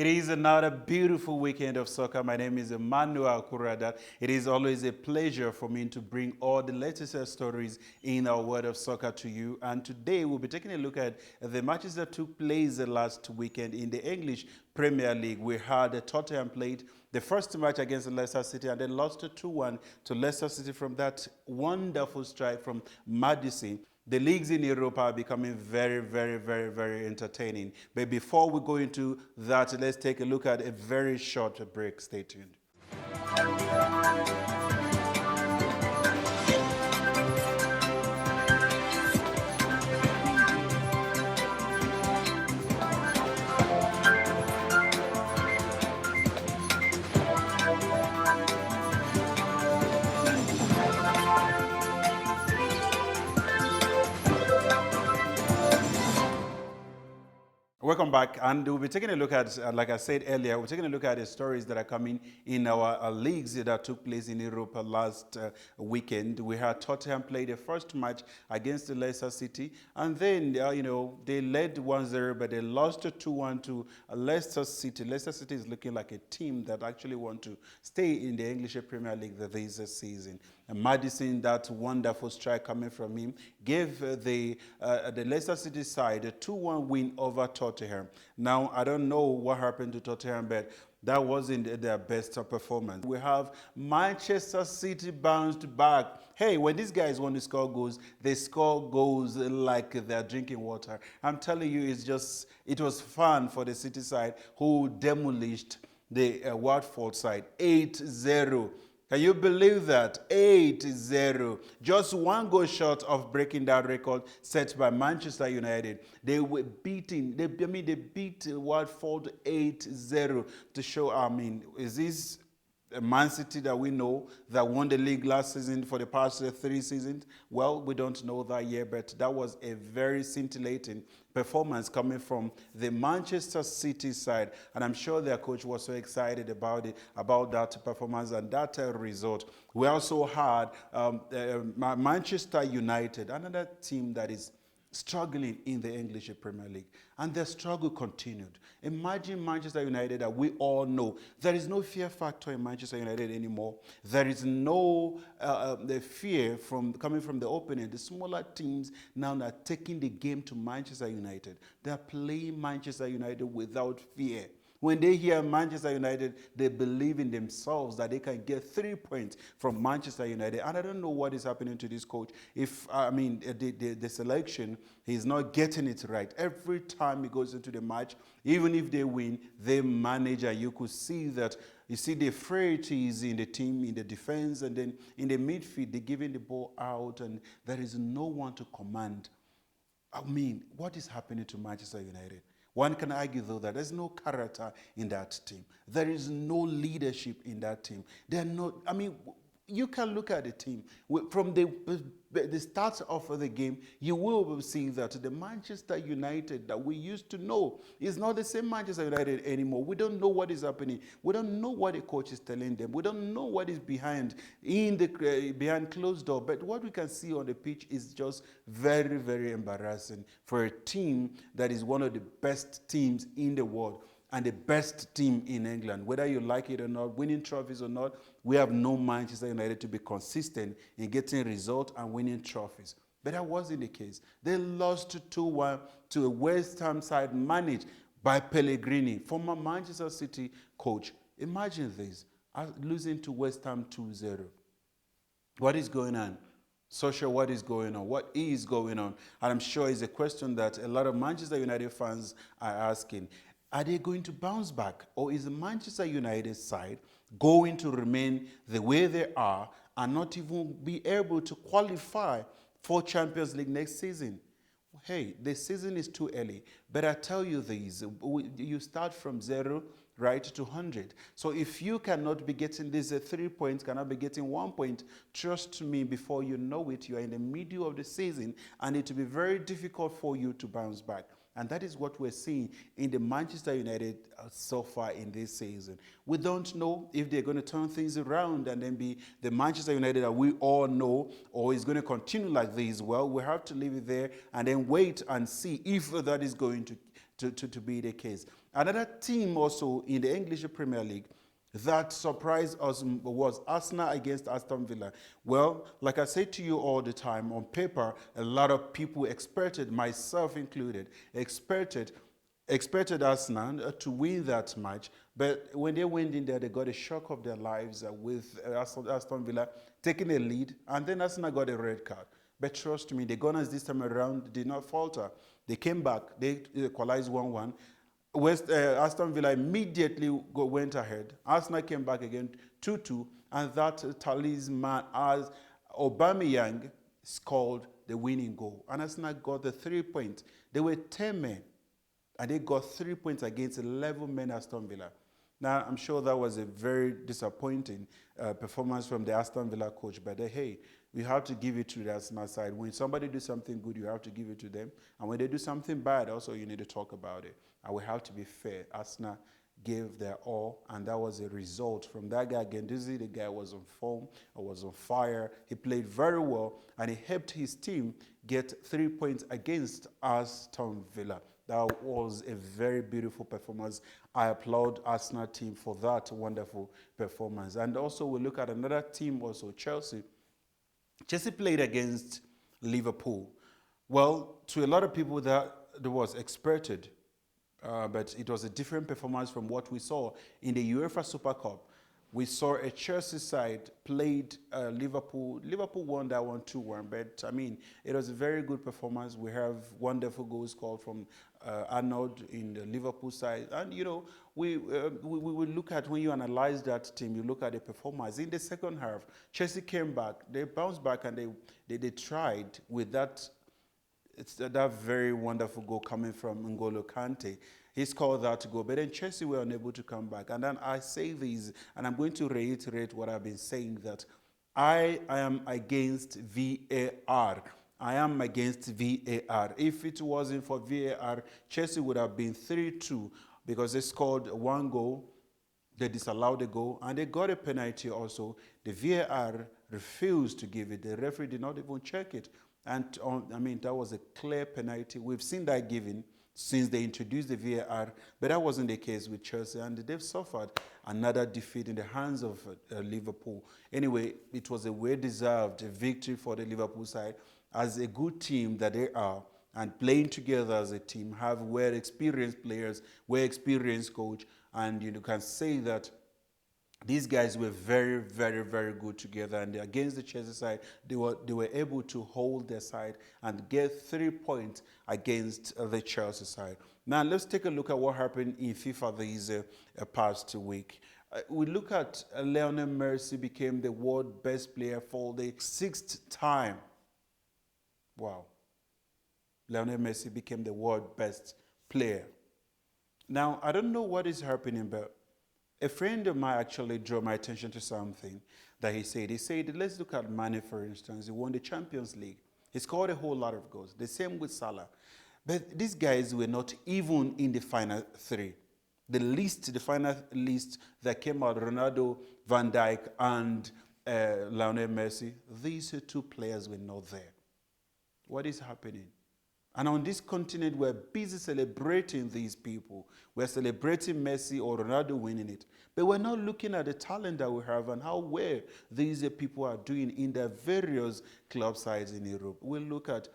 It is another beautiful weekend of soccer. My name is Emmy Akura. It is always a pleasure for me to bring all the latest stories in our world of soccer to you. And today we'll be taking a look at the matches that took place last weekend in the English Premier League. We had Tottenham played the first match against Leicester City and then lost 2-1 to Leicester City from that wonderful strike from Madison. The leagues in Europe are becoming very entertaining. But before we go into that, let's take a look at a very short break. Stay tuned. Welcome back, and we'll be taking a look at, like I said earlier, we're taking a look at the stories that are coming in our leagues that took place in Europe last weekend. We had Tottenham play the first match against the Leicester City, and then, they led 1-0, but they lost 2-1 to Leicester City. Leicester City is looking like a team that actually want to stay in the English Premier League this season. And Madison, that wonderful strike coming from him, gave the Leicester City side a 2-1 win over Tottenham. Now, I don't know what happened to Tottenham, but that wasn't their best performance. We have Manchester City bounced back. Hey, when these guys want to score goals, they score goals like they're drinking water. I'm telling you, it was fun for the City side who demolished the Watford side 8-0. Can you believe that? 8-0. Just one goal short of breaking that record set by Manchester United. They were beating, they beat Watford 8-0 to show, is this Man City that we know that won the league last season for the past 3 seasons? Well, we don't know that yet, but that was a very scintillating performance coming from the Manchester City side, and I'm sure their coach was so excited about that performance and that result. We also had Manchester United, another team that is struggling in the English Premier League, and their struggle continued. Imagine Manchester United that we all know. There is no fear factor in Manchester United anymore. There is no the fear coming from the opponent. The smaller teams now are taking the game to Manchester United. They are playing Manchester United without fear. When they hear Manchester United, they believe in themselves that they can get 3 points from Manchester United. And I don't know what is happening to this coach. The selection, he's not getting it right. Every time he goes into the match, even if they win, they manage, and you could see that. You see the frailties in the team, in the defense, and then in the midfield, they're giving the ball out, and there is no one to command. What is happening to Manchester United? One can argue, though, that there's no character in that team. There is no leadership in that team. They're not, you can look at the team. From the start of the game, you will see that the Manchester United that we used to know is not the same Manchester United anymore. We don't know what is happening. We don't know what the coach is telling them. We don't know what is behind closed door. But what we can see on the pitch is just very embarrassing for a team that is one of the best teams in the world and the best team in England. Whether you like it or not, winning trophies or not, we have known Manchester United to be consistent in getting results and winning trophies. But that wasn't the case. They lost 2-1 to a West Ham side managed by Pellegrini, former Manchester City coach. Imagine this, losing to West Ham 2-0. What is going on? Social, what is going on? What is going on? And I'm sure it's a question that a lot of Manchester United fans are asking. Are they going to bounce back? Or is the Manchester United side going to remain the way they are and not even be able to qualify for Champions League next season? Hey, the season is too early. But I tell you this, you start from 0 right to 100. So if you cannot be getting these 3 points, cannot be getting 1 point, trust me, before you know it, you are in the middle of the season and it will be very difficult for you to bounce back. And that is what we're seeing in the Manchester United so far in this season. We don't know if they're going to turn things around and then be the Manchester United that we all know, or is going to continue like this. Well, we have to leave it there and then wait and see if that is going to be the case. Another team also in the English Premier League that surprised us was Arsenal against Aston Villa. Well, like I say to you all the time, on paper, a lot of people expected, myself included, expected Arsenal to win that match. But when they went in there, they got a shock of their lives with Aston Villa taking a lead, and then Arsenal got a red card. But trust me, the Gunners this time around did not falter. They came back, they equalized 1-1. Aston Villa immediately went ahead. Arsenal came back again 2-2, and that talisman as Aubameyang scored the winning goal. And Arsenal got the 3 points. They were 10 men, and they got 3 points against 11 men Aston Villa. Now, I'm sure that was a very disappointing performance from the Aston Villa coach, but hey, we have to give it to the Arsenal side. When somebody does something good, you have to give it to them. And when they do something bad, also you need to talk about it. And we have to be fair. Arsenal gave their all, and that was a result from that guy. Again, this is the guy was on form, or was on fire. He played very well, and he helped his team get 3 points against Aston Villa. That was a very beautiful performance. I applaud Arsenal team for that wonderful performance. And also we look at another team also, Chelsea. Chelsea played against Liverpool. Well, to a lot of people that was expected, but it was a different performance from what we saw in the UEFA Super Cup. We saw a Chelsea side played Liverpool. Liverpool won that one 2-1, but I mean, it was a very good performance. We have wonderful goals scored from Arnold in the Liverpool side. And, you know, we will look at, when you analyze that team, you look at the performance. In the second half, Chelsea came back. They bounced back, and they tried with that. It's that very wonderful goal coming from N'Golo Kante. He scored that goal, but then Chelsea were unable to come back. And then I say this, and I'm going to reiterate what I've been saying, that I am against VAR. I am against VAR. If it wasn't for VAR, Chelsea would have been 3-2 because they scored one goal, they disallowed the goal, and they got a penalty also. The VAR refused to give it. The referee did not even check it. And I mean, that was a clear penalty. We've seen that given since they introduced the VAR, but that wasn't the case with Chelsea, and they've suffered another defeat in the hands of Liverpool. Anyway, it was a well-deserved victory for the Liverpool side, as a good team that they are, and playing together as a team, have well-experienced players, well-experienced coach, and you can say that these guys were very, very, very good together, and against the Chelsea side, they were able to hold their side and get 3 points against the Chelsea side. Now, let's take a look at what happened in FIFA these past week. We look at Lionel Messi became the world best player for the 6th time. Wow. Lionel Messi became the world best player. Now, I don't know what is happening, but a friend of mine actually drew my attention to something that he said. He said, let's look at Mane, for instance. He won the Champions League. He scored a whole lot of goals. The same with Salah. But these guys were not even in the final 3. The final list that came out, Ronaldo, Van Dijk, and Lionel Messi, these 2 players were not there. What is happening? And on this continent, we're busy celebrating these people. We're celebrating Messi or Ronaldo winning it. But we're not looking at the talent that we have and how well these people are doing in their various club sides in Europe. We look at,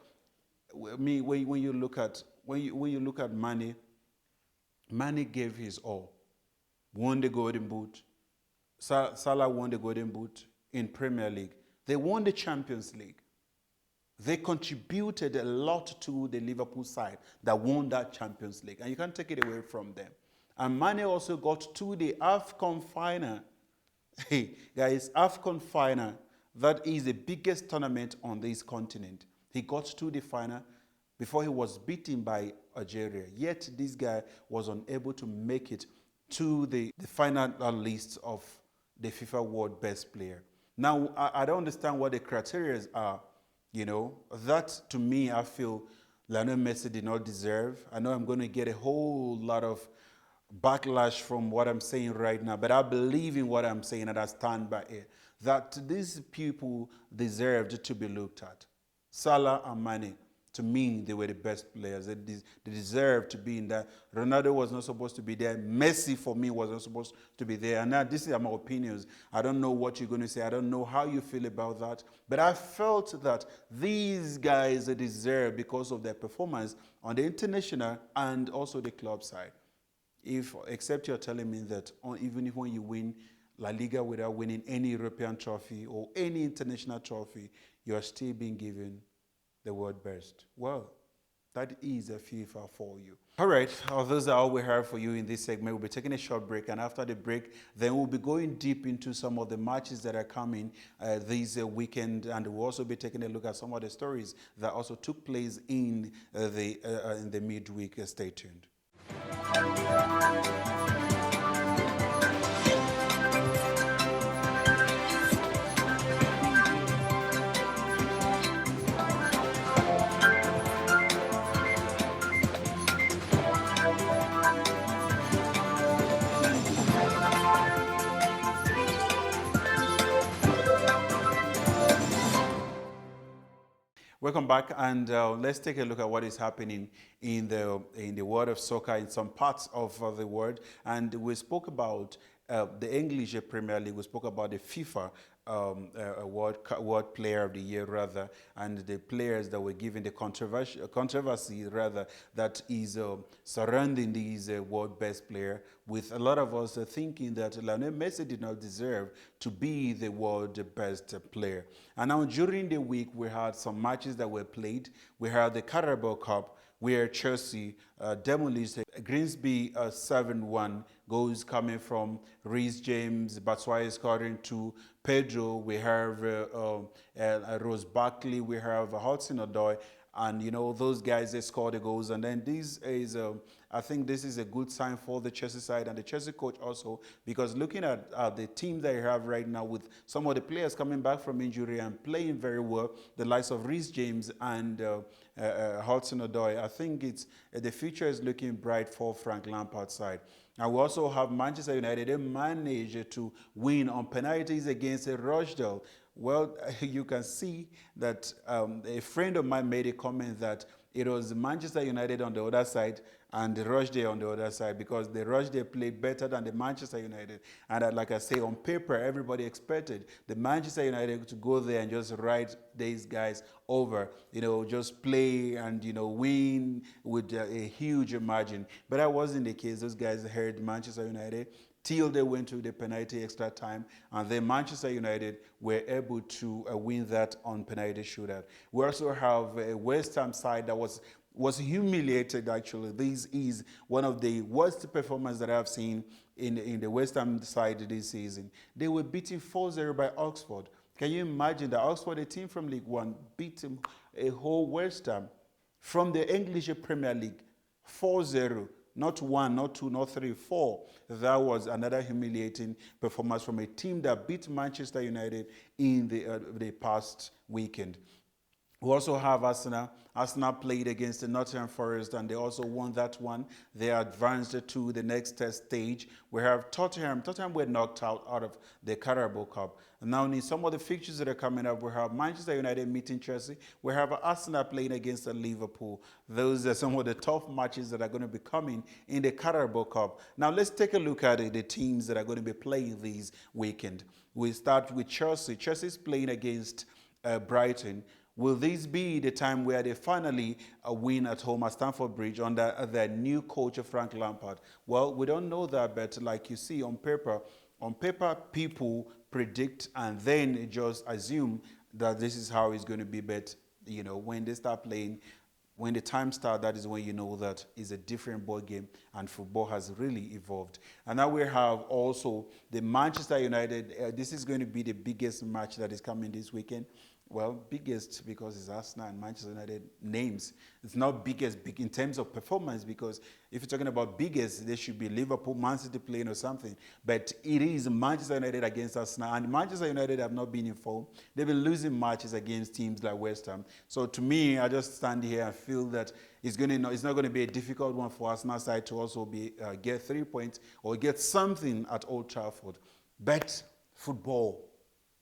when you look at Mane, Mane gave his all. Won the Golden Boot. Salah won the Golden Boot in Premier League. They won the Champions League. They contributed a lot to the Liverpool side that won that Champions League. And you can't take it away from them. And Mane also got to the AFCON final. Hey, guys, AFCON final, that is the biggest tournament on this continent. He got to the final before he was beaten by Algeria. Yet this guy was unable to make it to the final list of the FIFA World Best Player. Now, I don't understand what the criteria are. You know, that to me, I feel Lionel Messi did not deserve. I know I'm going to get a whole lot of backlash from what I'm saying right now, but I believe in what I'm saying and I stand by it. That these people deserved to be looked at. Salah and Mane, To me, they were the best players. They deserved to be in that. Ronaldo was not supposed to be there. Messi, for me, was not supposed to be there. And now, this is my opinions. I don't know what you're going to say. I don't know how you feel about that. But I felt that these guys deserve because of their performance on the international and also the club side. Except you're telling me that even if when you win La Liga without winning any European trophy or any international trophy, you're still being given the word best. Well, that is a FIFA for you. All right, those are all we have for you in this segment. We'll be taking a short break, and after the break, then we'll be going deep into some of the matches that are coming this weekend, and we'll also be taking a look at some of the stories that also took place in the midweek. Stay tuned. Welcome back, and let's take a look at what is happening in the world of soccer in some parts of the world. And we spoke about the English Premier League. We spoke about the FIFA World Player of the Year, rather, and the players that were given the controversy, rather, that is surrounding these world best player. With a lot of us thinking that Lionel Messi did not deserve to be the world best player. And now during the week, we had some matches that were played. We had the Carabao Cup, where Chelsea demolished Grimsby 7-1. Goals coming from Reece James, Batshuayi scoring 2, Pedro, we have Rose Barkley, we have Hudson-Odoi, and those guys, they scored the goals. And then this is I think this is a good sign for the Chelsea side and the Chelsea coach also, because looking at the team that you have right now, with some of the players coming back from injury and playing very well, the likes of Reece James and Hudson-Odoi, I think the future is looking bright for Frank Lampard's side. Now we also have Manchester United. They managed to win on penalties against Rochdale. Well, you can see that a friend of mine made a comment that it was Manchester United on the other side and the Rochdale on the other side, because the Rochdale played better than the Manchester United. And like I say, on paper, everybody expected the Manchester United to go there and just ride these guys over, just play and, win with a huge margin. But that wasn't the case. Those guys hurt Manchester United till they went to the penalty extra time, and then Manchester United were able to win that on penalty shootout. We also have a West Ham side that was humiliated, actually. This is one of the worst performances that I've seen in the West Ham side this season. They were beaten 4-0 by Oxford. Can you imagine that Oxford, a team from League One, beat a whole West Ham from the English Premier League 4-0? Not 1, not 2, not 3, 4. That was another humiliating performance from a team that beat Manchester United in the past weekend. We also have Arsenal. Arsenal played against the Nottingham Forest, and they also won that one. They advanced to the next stage. We have Tottenham. Tottenham were knocked out of the Carabao Cup. And now in some of the fixtures that are coming up, we have Manchester United meeting Chelsea. We have Arsenal playing against Liverpool. Those are some of the tough matches that are going to be coming in the Carabao Cup. Now let's take a look at the teams that are going to be playing this weekend. We start with Chelsea. Chelsea is playing against Brighton. Will this be the time where they finally win at home at Stamford Bridge under their new coach, Frank Lampard? Well, we don't know that, but like you see on paper, people predict and then just assume that this is how it's going to be. But, when they start playing, when the time starts, that is when you know that it's a different ball game and football has really evolved. And now we have also the Manchester United. This is going to be the biggest match that is coming this weekend. Well, biggest because it's Arsenal and Manchester United names. It's not biggest big in terms of performance, because if you're talking about biggest, there should be Liverpool, Man City playing or something. But it is Manchester United against Arsenal, and Manchester United have not been in form. They've been losing matches against teams like West Ham. So to me, I just stand here and feel that it's not going to be a difficult one for Arsenal side to also get 3 points or get something at Old Trafford. But football,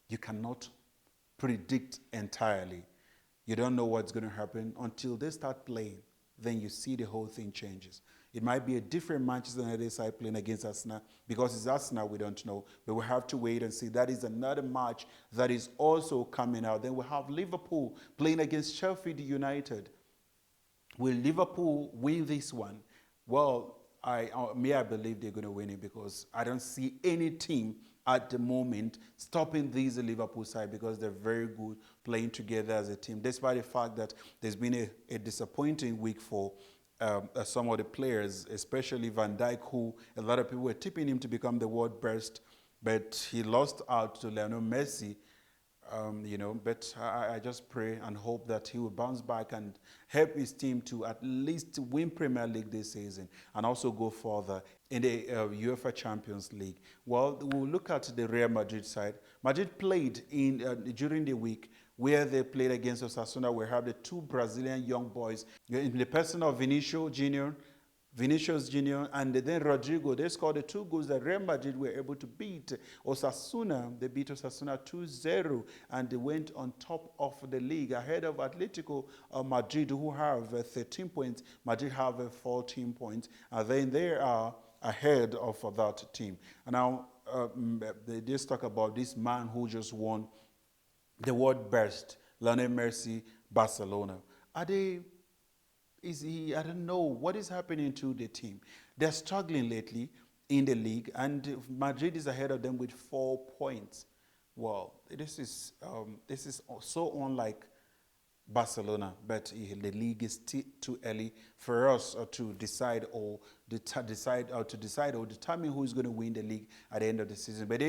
you cannot predict entirely. You don't know what's going to happen until they start playing. Then you see the whole thing changes. It might be a different Manchester United side playing against Arsenal. Because it's Arsenal, we don't know. But we have to wait and see. That is another match that is also coming out. Then we have Liverpool playing against Sheffield United. Will Liverpool win this one? Well, I believe they're going to win it because I don't see any team at the moment stopping these Liverpool side because they're very good playing together as a team, despite the fact that there's been a disappointing week for some of the players, especially Van Dijk, who a lot of people were tipping him to become the world best, but he lost out to Lionel Messi. But I just pray and hope that he will bounce back and help his team to at least win Premier League this season and also go further in the UEFA Champions League. Well, we'll look at the Real Madrid side. Madrid played during the week where they played against Osasuna. We have the two Brazilian young boys in the person of Vinicius Junior, and then Rodrigo. They scored the two goals that Real Madrid were able to beat Osasuna. They beat Osasuna 2-0, and they went on top of the league ahead of Atletico Madrid, who have 13 points. Madrid have 14 points, and then they are ahead of that team. And now they just talk about this man who just won the world best, Lionel Messi, Barcelona. I don't know what is happening to the team. They're struggling lately in the league, and Madrid is ahead of them with 4 points. Well, this is so unlike Barcelona, but the league is too early for us to decide or determine who is going to win the league at the end of the season. But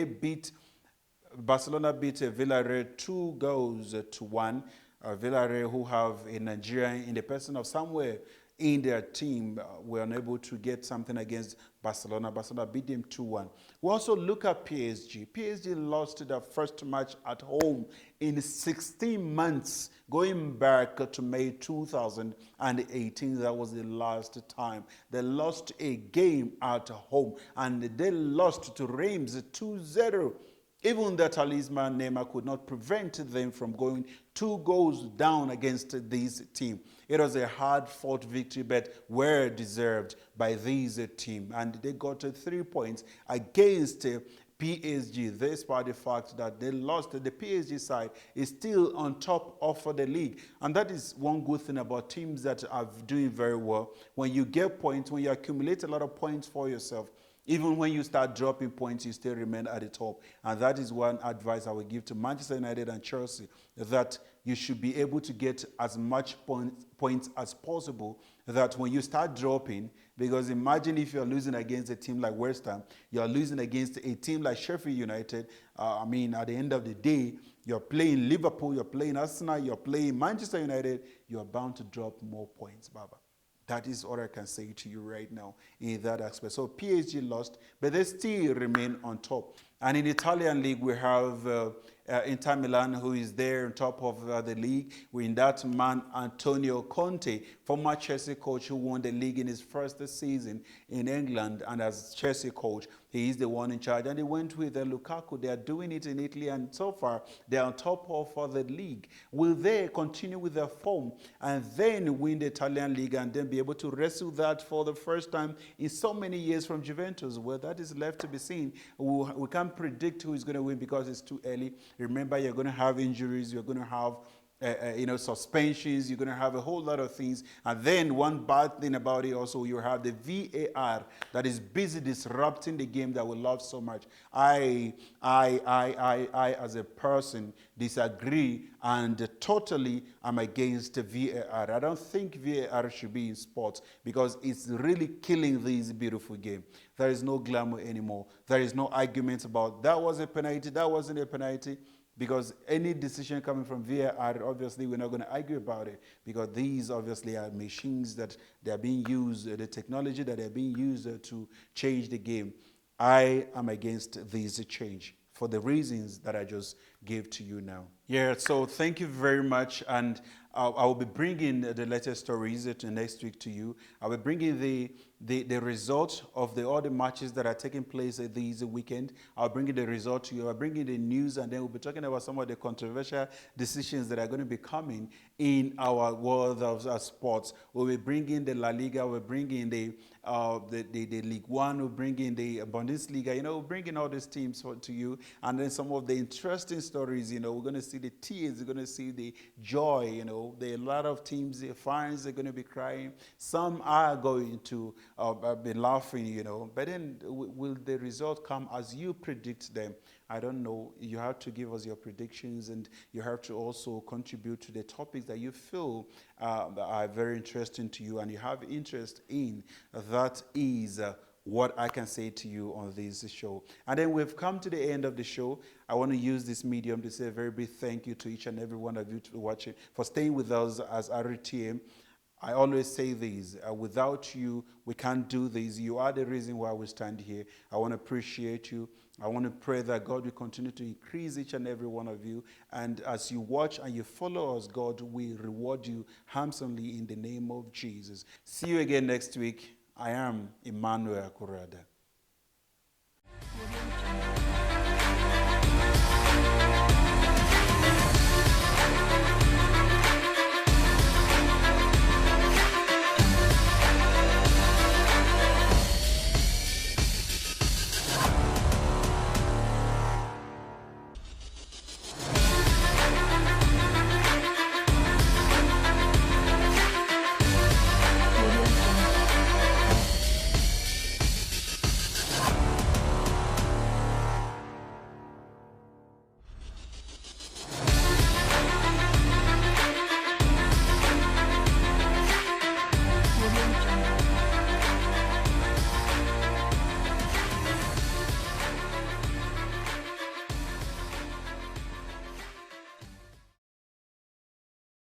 Barcelona beat Villarreal 2-1. Villarreal, who have a Nigerian in the person of somewhere in their team, were unable to get something against Barcelona. Barcelona beat them 2-1. We also look at PSG. PSG lost their first match at home in 16 months, going back to May 2018. That was the last time they lost a game at home, and they lost to Reims 2-0. Even the talisman Neymar could not prevent them from going 2 goals down against this team. It was a hard-fought victory, but well deserved by this team. And they got 3 points against PSG, despite the fact that they lost. The PSG side is still on top of the league. And that is one good thing about teams that are doing very well. When you get points, when you accumulate a lot of points for yourself, even when you start dropping points, you still remain at the top. And that is one advice I would give to Manchester United and Chelsea, that you should be able to get as much points as possible, that when you start dropping, because imagine if you're losing against a team like West Ham, you're losing against a team like Sheffield United. At the end of the day, you're playing Liverpool, you're playing Arsenal, you're playing Manchester United, you're bound to drop more points, Baba. That is all I can say to you right now in that aspect. So PSG lost, but they still remain on top. And in the Italian league, we have Inter Milan, who is there on top of the league. We're in that man, Antonio Conte, former Chelsea coach who won the league in his first season in England. And as Chelsea coach, he is the one in charge. And they went with Lukaku. They are doing it in Italy, and so far they are on top of the league. Will they continue with their form and then win the Italian league and then be able to wrestle that for the first time in so many years from Juventus? Well, that is left to be seen. We can't predict who is going to win because it's too early. Remember, you're going to have injuries. You're going to have suspensions. You're going to have a whole lot of things. And then one bad thing about it also, you have the VAR that is busy disrupting the game that we love so much. I as a person disagree and totally am against VAR. I don't think VAR should be in sports because it's really killing this beautiful game. There is no glamour anymore. There is no argument about that was a penalty, that wasn't a penalty. Because any decision coming from VAR, obviously we're not going to argue about it, because these obviously are machines that they are being used, the technology that are being used to change the game. I am against this change for the reasons that I just give to you now. Yeah, so thank you very much. And I will be bringing the latest stories next week to you. I will be bringing the result of all the matches that are taking place this weekend. I'll bring the result to you. I'll bring in the news, and then we'll be talking about some of the controversial decisions that are going to be coming in our world of sports. We'll be bringing the La Liga. We'll bring in the League One. We'll bring in the Bundesliga. We'll bring in all these teams to you, and then some of the interesting stories. We're going to see the tears. We're going to see the joy. There are a lot of teams, the fans are going to be crying. Some are going to be laughing. But then will the result come as you predict them? I don't know. You have to give us your predictions, and you have to also contribute to the topics that you feel that are very interesting to you and you have interest in. That is what I can say to you on this show. And then we've come to the end of the show. I want to use this medium to say a very big thank you to each and every one of you to watching, for staying with us as RTM. I always say this, without you, we can't do this. You are the reason why we stand here. I want to appreciate you. I want to pray that God will continue to increase each and every one of you. And as you watch and you follow us, God will reward you handsomely in the name of Jesus. See you again next week. I am Emmanuel Akura.